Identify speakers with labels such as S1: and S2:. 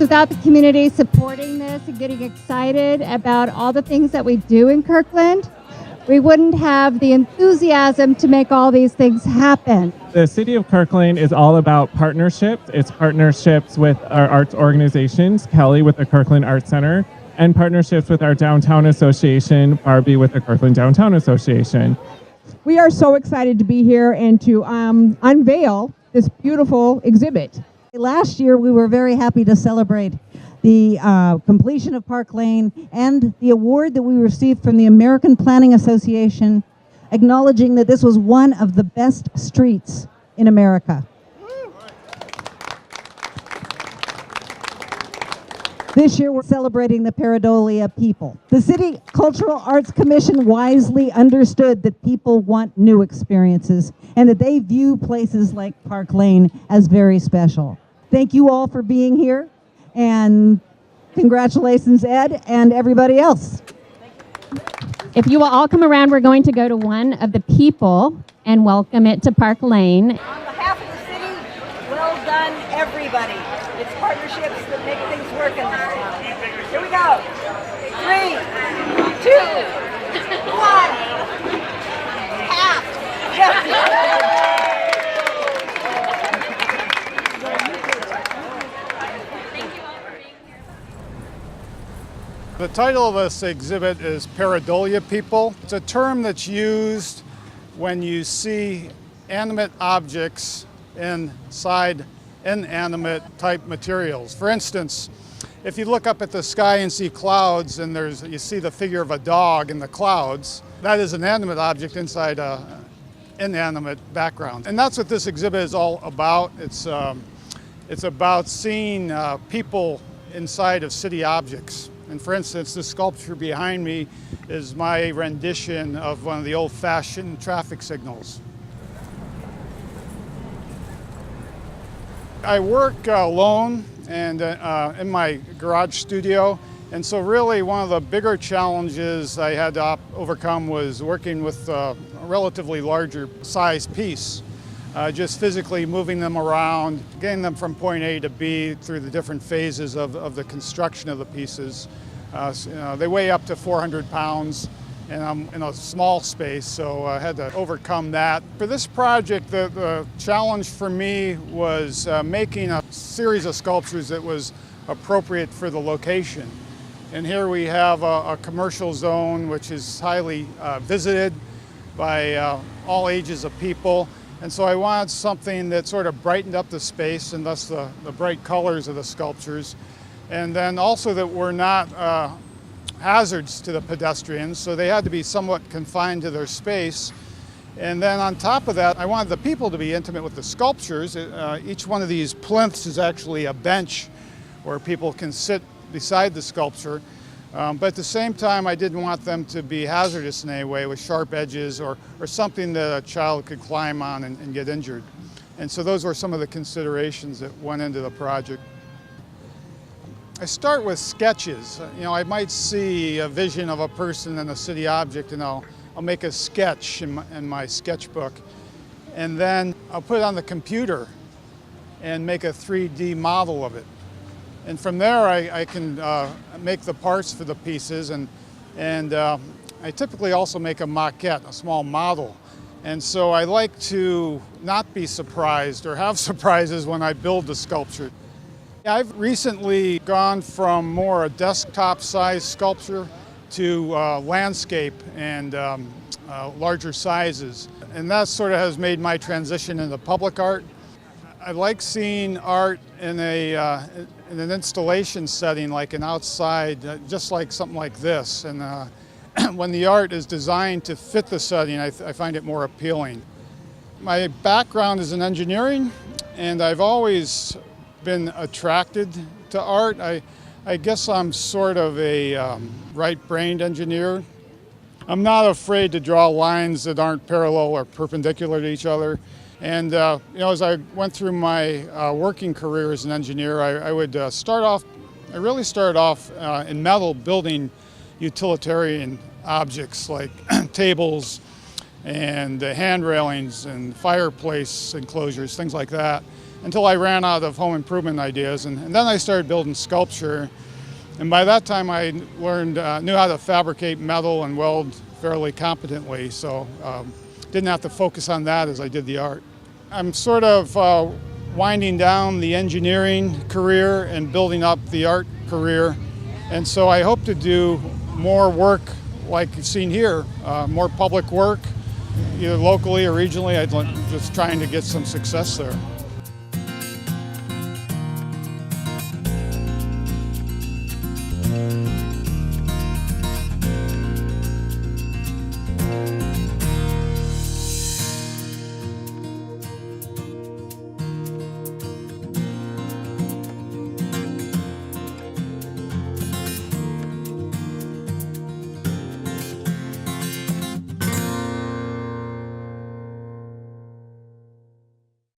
S1: without the community supporting this and getting excited about all the things that we do in Kirkland, we wouldn't have the enthusiasm to make all these things happen.
S2: The City of Kirkland is all about partnerships. It's partnerships with our arts organizations, Kelly with the Kirkland Arts Center, and partnerships with our downtown association, Barbie with the Kirkland Downtown Association.
S3: We are so excited to be here and to unveil this beautiful exhibit.
S4: Last year, we were very happy to celebrate the completion of Park Lane and the award that we received from the American Planning Association, acknowledging that this was one of the best streets in America. This year, we're celebrating the Pareidolia people. The City Cultural Arts Commission wisely understood that people want new experiences and that they view places like Park Lane as very special. Thank you all for being here, and congratulations, Ed, and everybody else.
S5: If you will all come around, we're going to go to one of the people and welcome it to Park Lane.
S6: On behalf of the city, well done, everybody. It's partnerships that make things work in this town. Here we go. 3, 2, 1. Half.
S7: The title of this exhibit is Pareidolia people. It's a term that's used when you see animate objects inside inanimate type materials. For instance, if you look up at the sky and see clouds and you see the figure of a dog in the clouds, that is an animate object inside an inanimate background. And that's what this exhibit is all about. It's about seeing people inside of city objects. And for instance, this sculpture behind me is my rendition of one of the old-fashioned traffic signals. I work alone and in my garage studio, and so really one of the bigger challenges I had to overcome was working with a relatively larger size piece. Just physically moving them around, getting them from point A to B through the different phases of the construction of the pieces. They weigh up to 400 pounds, and I'm in a small space, so I had to overcome that. For this project, the challenge for me was making a series of sculptures that was appropriate for the location. And here we have a commercial zone which is highly visited by all ages of people. And so I wanted something that sort of brightened up the space, and thus the bright colors of the sculptures. And then also that were not hazards to the pedestrians, so they had to be somewhat confined to their space. And then on top of that, I wanted the people to be intimate with the sculptures. Each one of these plinths is actually a bench where people can sit beside the sculpture. But at the same time, I didn't want them to be hazardous in any way with sharp edges or something that a child could climb on and get injured. And so those were some of the considerations that went into the project. I start with sketches. I might see a vision of a person in a city object, and I'll make a sketch in my sketchbook. And then I'll put it on the computer and make a 3D model of it. And from there, I can make the parts for the pieces, and I typically also make a maquette, a small model. And so I like to not be surprised or have surprises when I build the sculpture. I've recently gone from more a desktop-sized sculpture to landscape and larger sizes. And that sort of has made my transition into public art. I like seeing art in an installation setting, like an outside, just like something like this. And when the art is designed to fit the setting, I find it more appealing. My background is in engineering, and I've always been attracted to art. I guess I'm sort of a right-brained engineer. I'm not afraid to draw lines that aren't parallel or perpendicular to each other. And as I went through my working career as an engineer, I would really started off in metal, building utilitarian objects like tables and hand railings and fireplace enclosures, things like that. until I ran out of home improvement ideas. And then I started building sculpture. And by that time I learned, knew how to fabricate metal and weld fairly competently. So didn't have to focus on that as I did the art. I'm sort of winding down the engineering career and building up the art career. And so I hope to do more work like you've seen here, more public work, either locally or regionally. I'm just trying to get some success there.